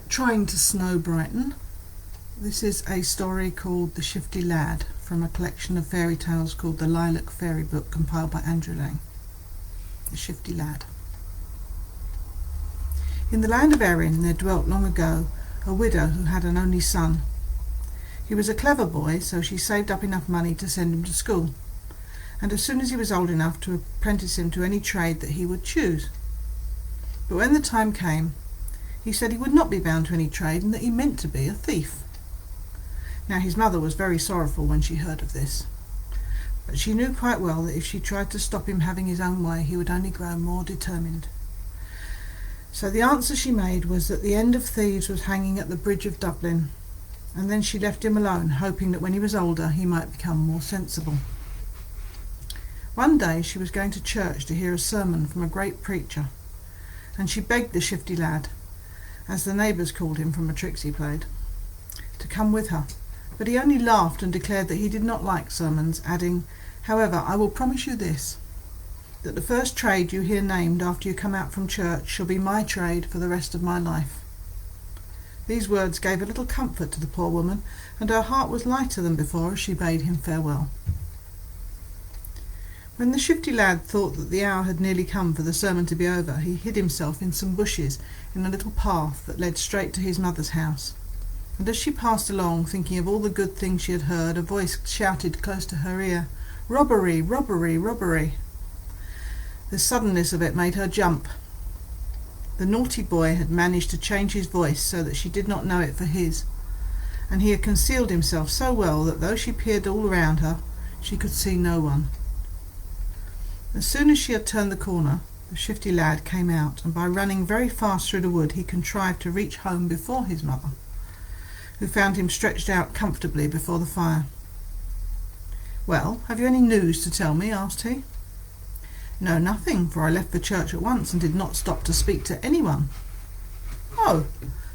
Trying to snow brighten. This is a story called The Shifty Lad from a collection of fairy tales called the Lilac Fairy Book, compiled by Andrew Lang. The Shifty Lad. In the land of Erin there dwelt long ago a widow who had an only son. He was a clever boy, so she saved up enough money to send him to school, and as soon as he was old enough to apprentice him to any trade that he would choose. But when the time came, he said he would not be bound to any trade and that he meant to be a thief. Now his mother was very sorrowful when she heard of this, but she knew quite well that if she tried to stop him having his own way, he would only grow more determined. So the answer she made was that the end of thieves was hanging at the bridge of Dublin, and then she left him alone, hoping that when he was older he might become more sensible. One day she was going to church to hear a sermon from a great preacher, and she begged the Shifty Lad, as the neighbours called him from a tricks he played, to come with her. But he only laughed and declared that he did not like sermons, adding, "However, I will promise you this, that the first trade you hear named after you come out from church shall be my trade for the rest of my life." These words gave a little comfort to the poor woman, and her heart was lighter than before as she bade him farewell. When the Shifty Lad thought that the hour had nearly come for the sermon to be over, he hid himself in some bushes in a little path that led straight to his mother's house. And as she passed along, thinking of all the good things she had heard, a voice shouted close to her ear, "Robbery, robbery, robbery!" The suddenness of it made her jump. The naughty boy had managed to change his voice so that she did not know it for his, and he had concealed himself so well that though she peered all around her, she could see no one. As soon as she had turned the corner, the Shifty Lad came out, and by running very fast through the wood he contrived to reach home before his mother, who found him stretched out comfortably before the fire. "Well, have you any news to tell me?" asked he. "No, nothing, for I left the church at once and did not stop to speak to anyone." "Oh,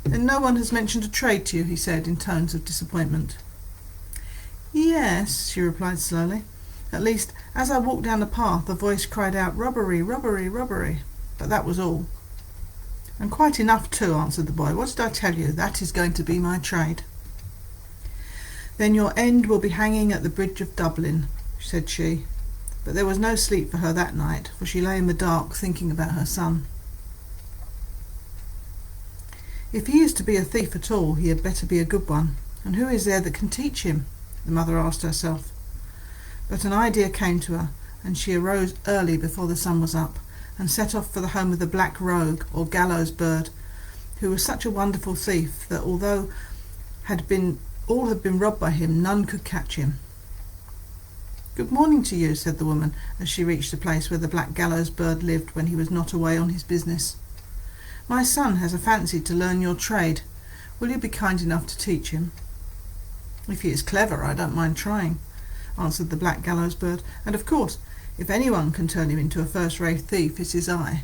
then no one has mentioned a trade to you," he said in tones of disappointment. "Yes," she replied slowly. "At least, as I walked down the path, a voice cried out, 'Robbery, robbery, robbery!' But that was all." "And quite enough too," answered the boy. "What did I tell you? That is going to be my trade." "Then your end will be hanging at the bridge of Dublin," said she. But there was no sleep for her that night, for she lay in the dark thinking about her son. "If he is to be a thief at all, he had better be a good one. And who is there that can teach him?" the mother asked herself. But an idea came to her, and she arose early before the sun was up, and set off for the home of the black rogue, or gallows bird, who was such a wonderful thief that although all had been robbed by him, none could catch him. "Good morning to you," said the woman, as she reached the place where the black gallows bird lived when he was not away on his business. "My son has a fancy to learn your trade. Will you be kind enough to teach him?" "If he is clever, I don't mind trying," answered the black gallows bird, "and of course, if anyone can turn him into a first-rate thief, it is I.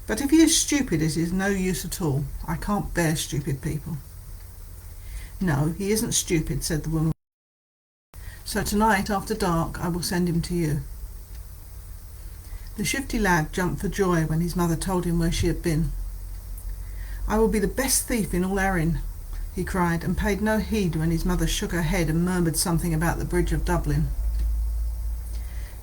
But if he is stupid, it is no use at all. I can't bear stupid people." "No, he isn't stupid," said the woman. "So tonight, after dark, I will send him to you." The Shifty Lad jumped for joy when his mother told him where she had been. "I will be the best thief in all Erin," he cried, and paid no heed when his mother shook her head and murmured something about the bridge of Dublin.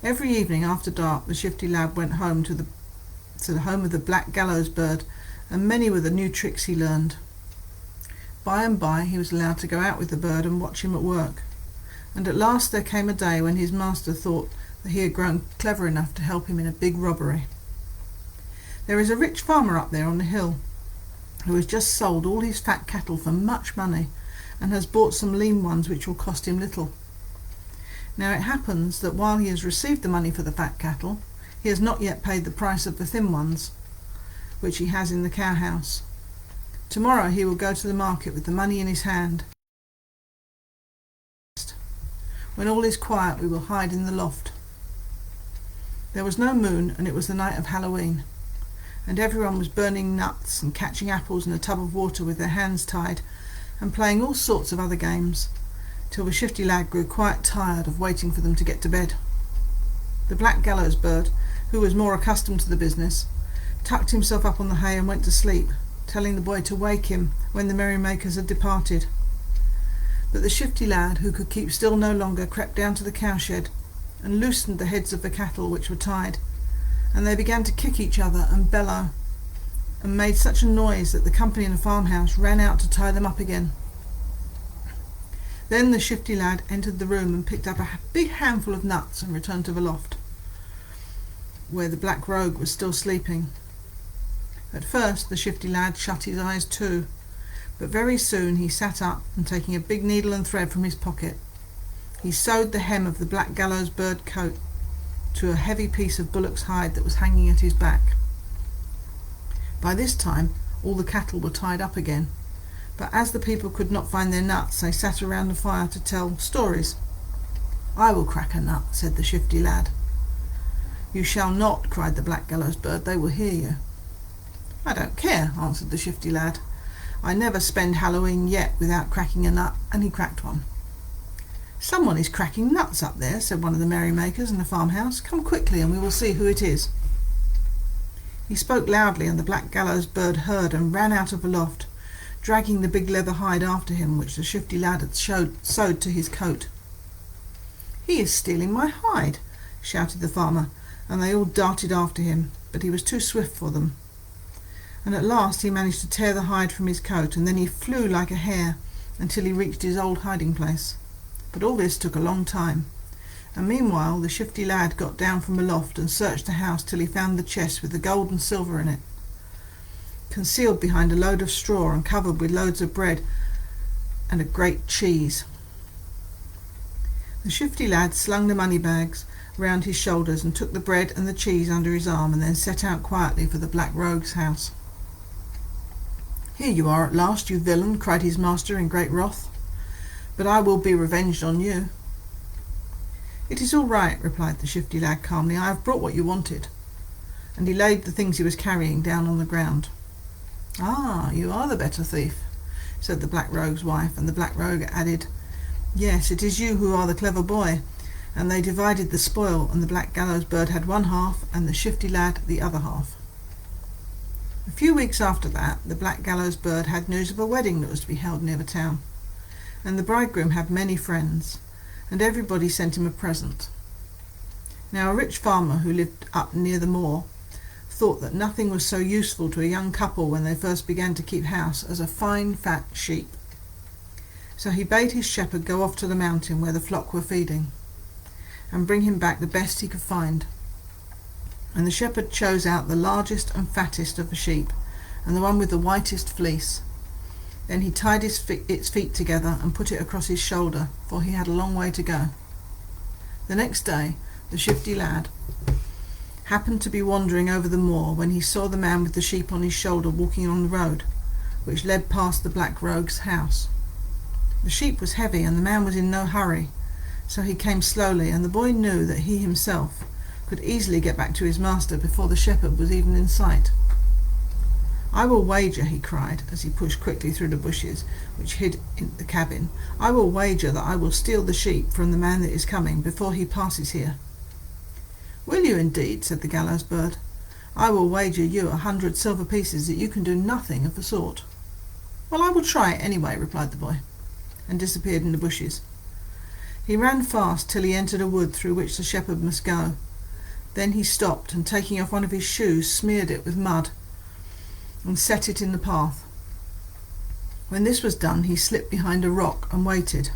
Every evening after dark the Shifty Lad went home to the home of the black gallows bird, and many were the new tricks he learned. By and by he was allowed to go out with the bird and watch him at work, and at last there came a day when his master thought that he had grown clever enough to help him in a big robbery. There is a rich farmer up there on the hill who has just sold all his fat cattle for much money, and has bought some lean ones which will cost him little. Now it happens that while he has received the money for the fat cattle, he has not yet paid the price of the thin ones, which he has in the cowhouse. Tomorrow he will go to the market with the money in his hand. When all is quiet, we will hide in the loft. There was no moon, and it was the night of Halloween, and everyone was burning nuts and catching apples in a tub of water with their hands tied, and playing all sorts of other games, till the Shifty Lad grew quite tired of waiting for them to get to bed. The black gallows bird, who was more accustomed to the business, tucked himself up on the hay and went to sleep, telling the boy to wake him when the merrymakers had departed. But the Shifty Lad, who could keep still no longer, crept down to the cowshed and loosened the heads of the cattle which were tied, and they began to kick each other and bellow, and made such a noise that the company in the farmhouse ran out to tie them up again. Then the Shifty Lad entered the room and picked up a big handful of nuts and returned to the loft, where the Black Rogue was still sleeping. At first the Shifty Lad shut his eyes too, but very soon he sat up, and taking a big needle and thread from his pocket, he sewed the hem of the black gallows bird coat to a heavy piece of bullock's hide that was hanging at his back. By this time all the cattle were tied up again, but as the people could not find their nuts, they sat around the fire to tell stories. "I will crack a nut," said the Shifty Lad. "You shall not," cried the black gallows bird, "they will hear you." "I don't care," answered the Shifty Lad. "I never spend Halloween yet without cracking a nut," and he cracked one. "Someone is cracking nuts up there," said one of the merrymakers in the farmhouse. "Come quickly and we will see who it is." He spoke loudly, and the black gallows bird heard and ran out of the loft, dragging the big leather hide after him which the Shifty Lad had sewed to his coat. "He is stealing my hide," shouted the farmer, and they all darted after him, but he was too swift for them. And at last he managed to tear the hide from his coat, and then he flew like a hare until he reached his old hiding place. But all this took a long time, and meanwhile the Shifty Lad got down from the loft and searched the house till he found the chest with the gold and silver in it, concealed behind a load of straw and covered with loads of bread and a great cheese. The Shifty Lad slung the money bags round his shoulders and took the bread and the cheese under his arm, and then set out quietly for the Black Rogue's house. "Here you are at last, you villain," cried his master in great wrath, "but I will be revenged on you." "It is all right," replied the Shifty Lad calmly. "I have brought what you wanted," and he laid the things he was carrying down on the ground. "Ah, you are the better thief," said the Black Rogue's wife, and the Black Rogue added, "Yes, it is you who are the clever boy," and they divided the spoil, and the black gallows bird had one half and the Shifty Lad the other half. A few weeks after that the black gallows bird had news of a wedding that was to be held near the town, and the bridegroom had many friends, and everybody sent him a present. Now a rich farmer who lived up near the moor thought that nothing was so useful to a young couple when they first began to keep house as a fine fat sheep. So he bade his shepherd go off to the mountain where the flock were feeding, and bring him back the best he could find. And the shepherd chose out the largest and fattest of the sheep, and the one with the whitest fleece. Then he tied its feet together and put it across his shoulder, for he had a long way to go. The next day the Shifty Lad happened to be wandering over the moor when he saw the man with the sheep on his shoulder walking along the road which led past the Black Rogue's house. The sheep was heavy and the man was in no hurry, so he came slowly, and the boy knew that he himself could easily get back to his master before the shepherd was even in sight. "I will wager," he cried as he pushed quickly through the bushes which hid in the cabin, "I will wager that I will steal the sheep from the man that is coming before he passes here." "Will you indeed?" said the gallows bird. "I will wager you 100 silver pieces that you can do nothing of the sort." "Well, I will try it anyway," replied the boy, and disappeared in the bushes. He ran fast till he entered a wood through which the shepherd must go. Then he stopped, and taking off one of his shoes, smeared it with mud and set it in the path. When this was done, he slipped behind a rock and waited.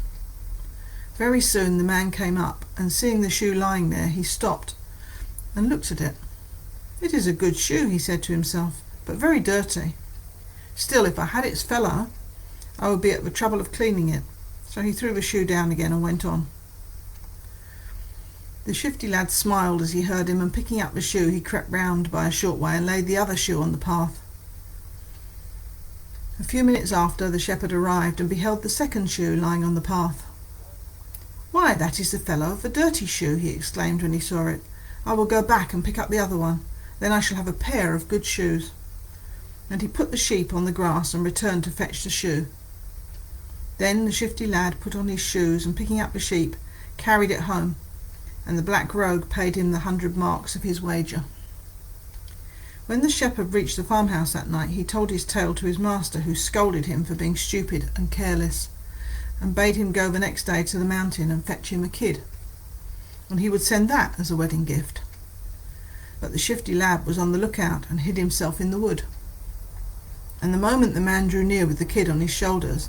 Very soon the man came up, and seeing the shoe lying there, he stopped and looked at it. "It is a good shoe," he said to himself, "but very dirty. Still, if I had its fellow, I would be at the trouble of cleaning it." So he threw the shoe down again and went on. The Shifty Lad smiled as he heard him, and picking up the shoe he crept round by a short way and laid the other shoe on the path. A few minutes after the shepherd arrived and beheld the second shoe lying on the path. "Why, that is the fellow of the dirty shoe," he exclaimed when he saw it. "I will go back and pick up the other one, then I shall have a pair of good shoes." And he put the sheep on the grass and returned to fetch the shoe. Then the Shifty Lad put on his shoes and, picking up the sheep, carried it home, and the Black Rogue paid him the 100 marks of his wager. When the shepherd reached the farmhouse that night, he told his tale to his master, who scolded him for being stupid and careless, and bade him go the next day to the mountain and fetch him a kid, and he would send that as a wedding gift. But the Shifty Lad was on the lookout and hid himself in the wood. And the moment the man drew near with the kid on his shoulders,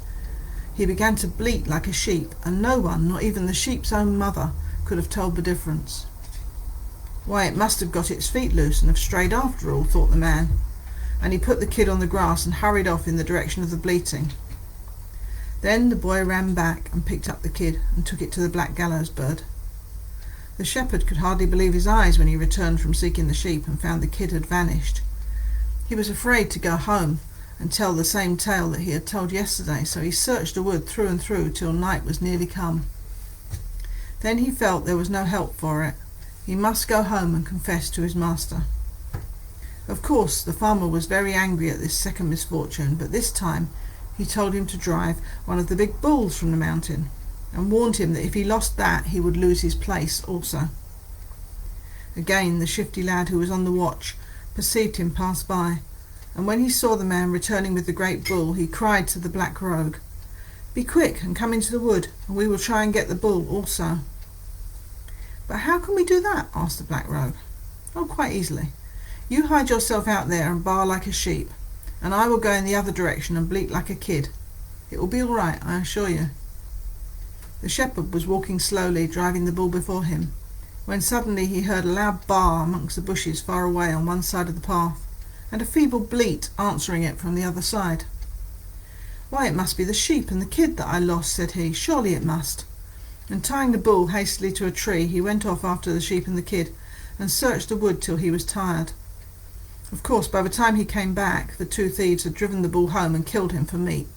he began to bleat like a sheep, and no one, not even the sheep's own mother, could have told the difference. Why, it must have got its feet loose and have strayed after all, thought the man, and he put the kid on the grass and hurried off in the direction of the bleating. Then the boy ran back and picked up the kid and took it to the black gallows bird. The shepherd could hardly believe his eyes when he returned from seeking the sheep and found the kid had vanished. He was afraid to go home and tell the same tale that he had told yesterday, so he searched the wood through and through till night was nearly come. Then he felt there was no help for it. He must go home and confess to his master. Of course, the farmer was very angry at this second misfortune, but this time he told him to drive one of the big bulls from the mountain, and warned him that if he lost that, he would lose his place also. Again the Shifty Lad, who was on the watch, perceived him pass by, and when he saw the man returning with the great bull, he cried to the black rogue, "Be quick and come into the wood, and we will try and get the bull also." "But how can we do that?" asked the black rogue. "Oh, quite easily. You hide yourself out there and baa like a sheep, and I will go in the other direction and bleat like a kid. It will be all right, I assure you." The shepherd was walking slowly, driving the bull before him, when suddenly he heard a loud baa amongst the bushes far away on one side of the path, and a feeble bleat answering it from the other side. "Why, it must be the sheep and the kid that I lost," said he. "Surely it must." And tying the bull hastily to a tree, he went off after the sheep and the kid, and searched the wood till he was tired. Of course, by the time he came back, the two thieves had driven the bull home and killed him for meat,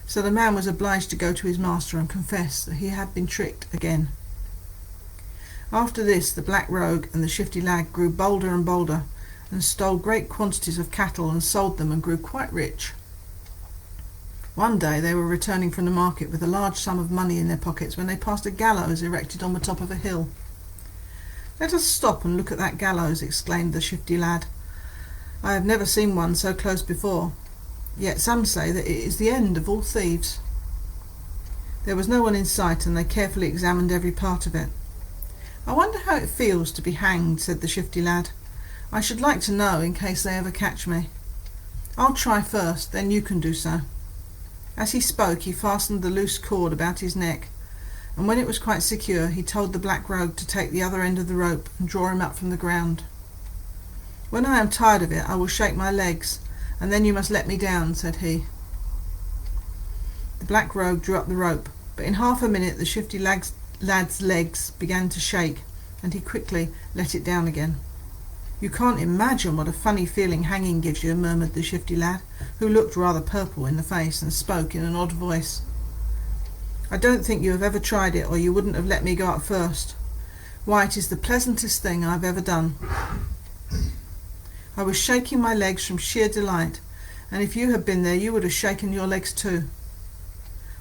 so the man was obliged to go to his master and confess that he had been tricked again. After this, the black rogue and the Shifty Lad grew bolder and bolder, and stole great quantities of cattle and sold them and grew quite rich. One day they were returning from the market with a large sum of money in their pockets when they passed a gallows erected on the top of a hill. "Let us stop and look at that gallows," exclaimed the Shifty Lad. "I have never seen one so close before, yet some say that it is the end of all thieves." There was no one in sight, and they carefully examined every part of it. "I wonder how it feels to be hanged," said the Shifty Lad. "I should like to know, in case they ever catch me. I'll try first, then you can do so." As he spoke, he fastened the loose cord about his neck, and when it was quite secure, he told the black rogue to take the other end of the rope and draw him up from the ground. "When I am tired of it, I will shake my legs, and then you must let me down," said he. The black rogue drew up the rope, but in half a minute the Shifty Lad's legs began to shake, and he quickly let it down again. "You can't imagine what a funny feeling hanging gives you," murmured the Shifty Lad, who looked rather purple in the face and spoke in an odd voice. "I don't think you have ever tried it, or you wouldn't have let me go up first. Why, it is the pleasantest thing I've ever done. I was shaking my legs from sheer delight, and if you had been there you would have shaken your legs too."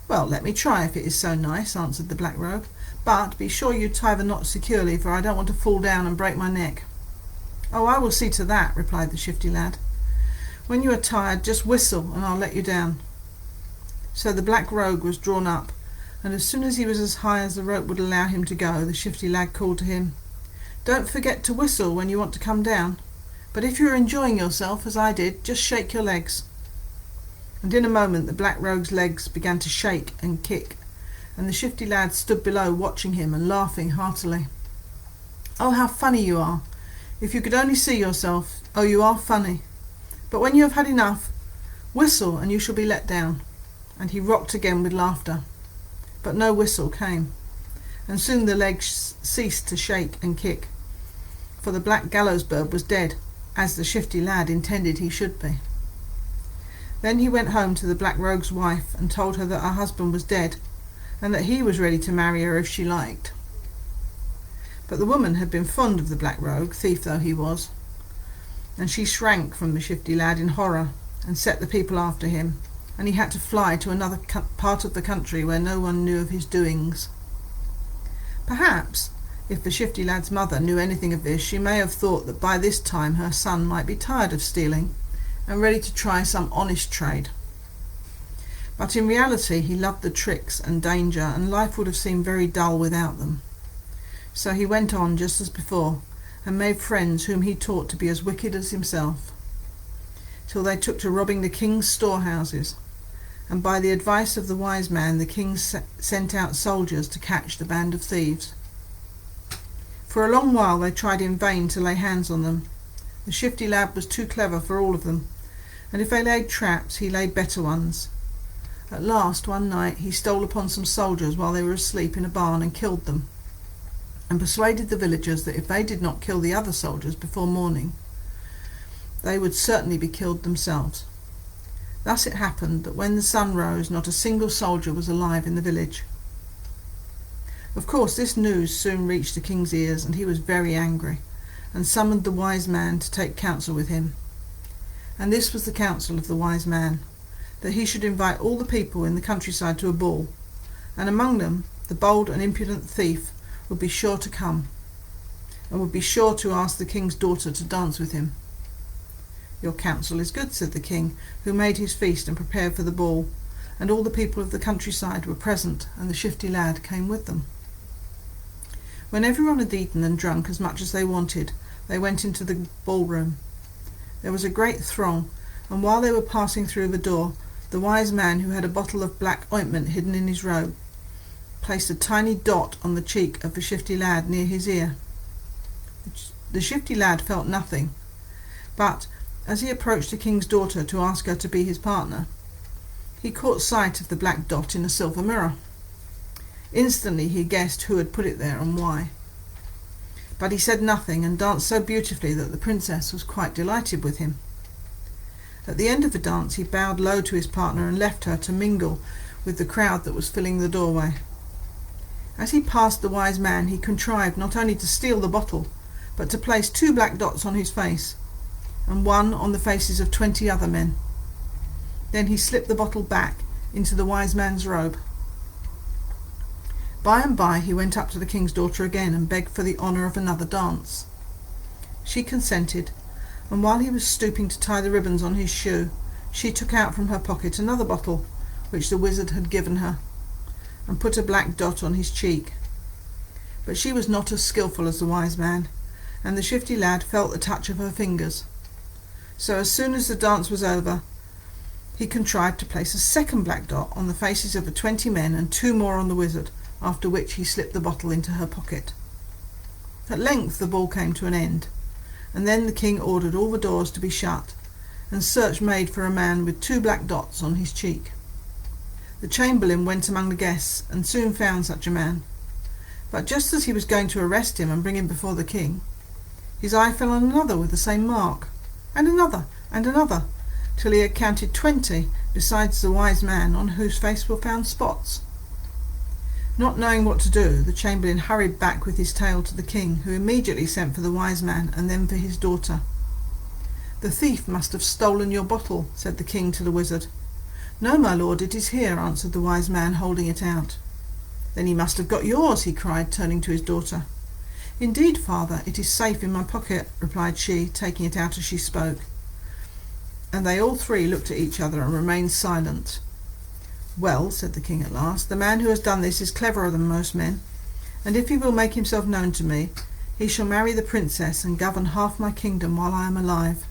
"Well, let me try if it is so nice," answered the black rogue, "but be sure you tie the knot securely, for I don't want to fall down and break my neck." "Oh, I will see to that," replied the Shifty Lad. "When you are tired, just whistle and I'll let you down." So the black rogue was drawn up, and as soon as he was as high as the rope would allow him to go, the Shifty Lad called to him, "Don't forget to whistle when you want to come down, but if you are enjoying yourself, as I did, just shake your legs." And in a moment the black rogue's legs began to shake and kick, and the Shifty Lad stood below watching him and laughing heartily. "Oh, how funny you are! If you could only see yourself, oh, you are funny. But when you have had enough, whistle and you shall be let down." And he rocked again with laughter, but no whistle came, and soon the legs ceased to shake and kick, for the black gallows bird was dead, as the Shifty Lad intended he should be. Then he went home to the black rogue's wife and told her that her husband was dead, and that he was ready to marry her if she liked. But the woman had been fond of the black rogue, thief though he was, and she shrank from the Shifty Lad in horror and set the people after him, and he had to fly to another part of the country where no one knew of his doings. Perhaps If the Shifty Lad's mother knew anything of this, she may have thought that by this time her son might be tired of stealing and ready to try some honest trade. But in reality he loved the tricks and danger, and life would have seemed very dull without them. So he went on just as before, and made friends whom he taught to be as wicked as himself, till they took to robbing the king's storehouses, and by the advice of the wise man the king sent out soldiers to catch the band of thieves. For a long while they tried in vain to lay hands on them. The Shifty Lad was too clever for all of them, and if they laid traps he laid better ones. At last one night he stole upon some soldiers while they were asleep in a barn and killed them, and persuaded the villagers that if they did not kill the other soldiers before morning, they would certainly be killed themselves. Thus it happened that when the sun rose not a single soldier was alive in the village. Of course this news soon reached the king's ears, and he was very angry, and summoned the wise man to take counsel with him. And this was the counsel of the wise man, that he should invite all the people in the countryside to a ball, and among them the bold and impudent thief would be sure to come, and would be sure to ask the king's daughter to dance with him. "Your counsel is good," said the king, who made his feast and prepared for the ball, and all the people of the countryside were present, and the Shifty Lad came with them. When everyone had eaten and drunk as much as they wanted, they went into the ballroom. There was a great throng, and while they were passing through the door, the wise man, who had a bottle of black ointment hidden in his robe, placed a tiny dot on the cheek of the Shifty Lad near his ear. The Shifty Lad felt nothing, but as he approached the king's daughter to ask her to be his partner, he caught sight of the black dot in a silver mirror. Instantly he guessed who had put it there and why. But he said nothing, and danced so beautifully that the princess was quite delighted with him. At the end of the dance he bowed low to his partner and left her to mingle with the crowd that was filling the doorway. As he passed the wise man he contrived not only to steal the bottle, but to place 2 black dots on his face, and 1 on the faces of 20 other men. Then he slipped the bottle back into the wise man's robe. By and by he went up to the king's daughter again and begged for the honour of another dance. She consented, and while he was stooping to tie the ribbons on his shoe, she took out from her pocket another bottle which the wizard had given her, and put a black dot on his cheek. But she was not as skilful as the wise man, and the Shifty Lad felt the touch of her fingers. So as soon as the dance was over, he contrived to place a second black dot on the faces of the 20 men and 2 more on the wizard, after which he slipped the bottle into her pocket. At length the ball came to an end, and then the king ordered all the doors to be shut, and search made for a man with 2 black dots on his cheek. The chamberlain went among the guests and soon found such a man, but just as he was going to arrest him and bring him before the king, his eye fell on another with the same mark, and another, till he had counted 20 besides the wise man, on whose face were found spots. Not knowing what to do, the chamberlain hurried back with his tale to the king, who immediately sent for the wise man and then for his daughter. "The thief must have stolen your bottle," said the king to the wizard. "No, my lord, it is here," answered the wise man, holding it out. "Then he must have got yours," he cried, turning to his daughter. "Indeed, father, it is safe in my pocket," replied she, taking it out as she spoke. And they all 3 looked at each other and remained silent. "Well," said the king at last, "the man who has done this is cleverer than most men, and if he will make himself known to me, he shall marry the princess and govern half my kingdom while I am alive,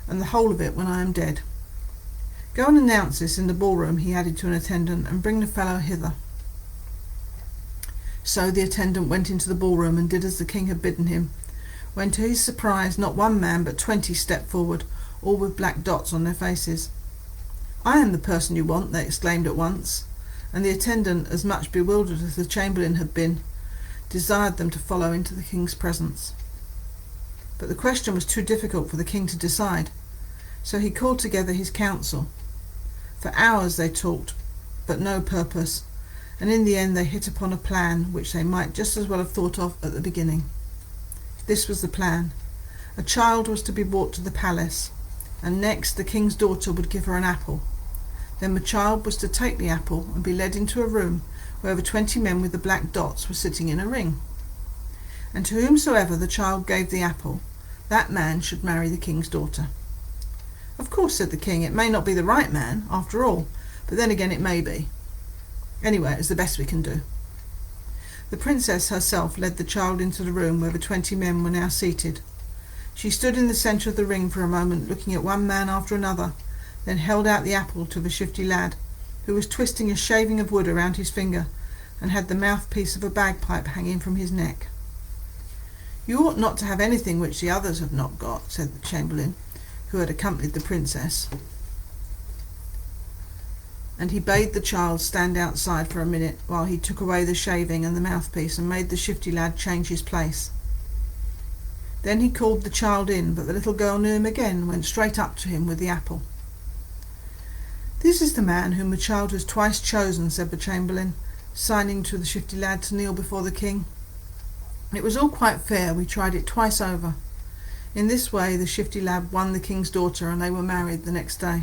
and the whole of it when I am dead. Go and announce this in the ballroom," he added to an attendant, "and bring the fellow hither." So the attendant went into the ballroom and did as the king had bidden him, when to his surprise not 1 man but 20 stepped forward, all with black dots on their faces. "I am the person you want," they exclaimed at once, and the attendant, as much bewildered as the chamberlain had been, desired them to follow into the king's presence. But the question was too difficult for the king to decide, so he called together his council. For hours they talked, but no purpose, and in the end they hit upon a plan which they might just as well have thought of at the beginning. This was the plan. A child was to be brought to the palace, and next the king's daughter would give her an apple. Then the child was to take the apple and be led into a room where the 20 men with the black dots were sitting in a ring. and to whomsoever the child gave the apple, that man should marry the king's daughter. Of course, said the king, it may not be the right man, after all, but then again it may be. Anyway, it's the best we can do. The princess herself led the child into the room where the 20 men were now seated. She stood in the centre of the ring for a moment, looking at one man after another, then held out the apple to the Shifty Lad, who was twisting a shaving of wood around his finger and had the mouthpiece of a bagpipe hanging from his neck. You ought not to have anything which the others have not got, said the chamberlain, who had accompanied the princess. And he bade the child stand outside for a minute while he took away the shaving and the mouthpiece and made the Shifty Lad change his place. Then he called the child in, but the little girl knew him again and went straight up to him with the apple. This is the man whom the child has twice chosen, said the chamberlain, signing to the Shifty Lad to kneel before the king. It was all quite fair, we tried it twice over. In this way the Shifty Lad won the king's daughter, and they were married the next day.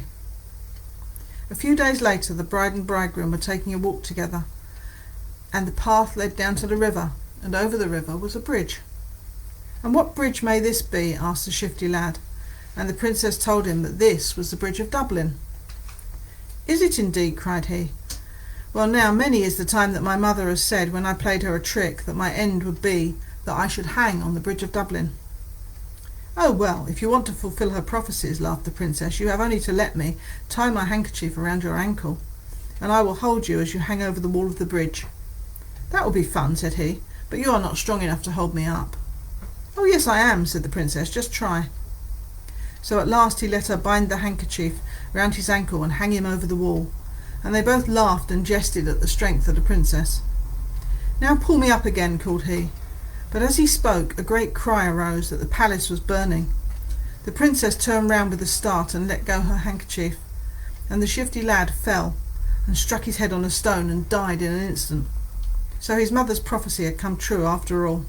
A few days later the bride and bridegroom were taking a walk together, and the path led down to the river, and over the river was a bridge. And what bridge may this be? Asked the Shifty Lad, and the princess told him that this was the bridge of Dublin. Is it indeed? Cried he. Well, now many is the time that my mother has said, when I played her a trick, that my end would be that I should hang on the bridge of Dublin. Oh, well, if you want to fulfil her prophecies, laughed the princess, you have only to let me tie my handkerchief around your ankle, and I will hold you as you hang over the wall of the bridge. That will be fun, said he, but you are not strong enough to hold me up. Oh, yes, I am, said the princess, just try. So at last he let her bind the handkerchief round his ankle and hang him over the wall, and they both laughed and jested at the strength of the princess. Now pull me up again, called he. But as he spoke, a great cry arose that the palace was burning. The princess turned round with a start and let go her handkerchief, and the Shifty Lad fell and struck his head on a stone and died in an instant. So his mother's prophecy had come true after all.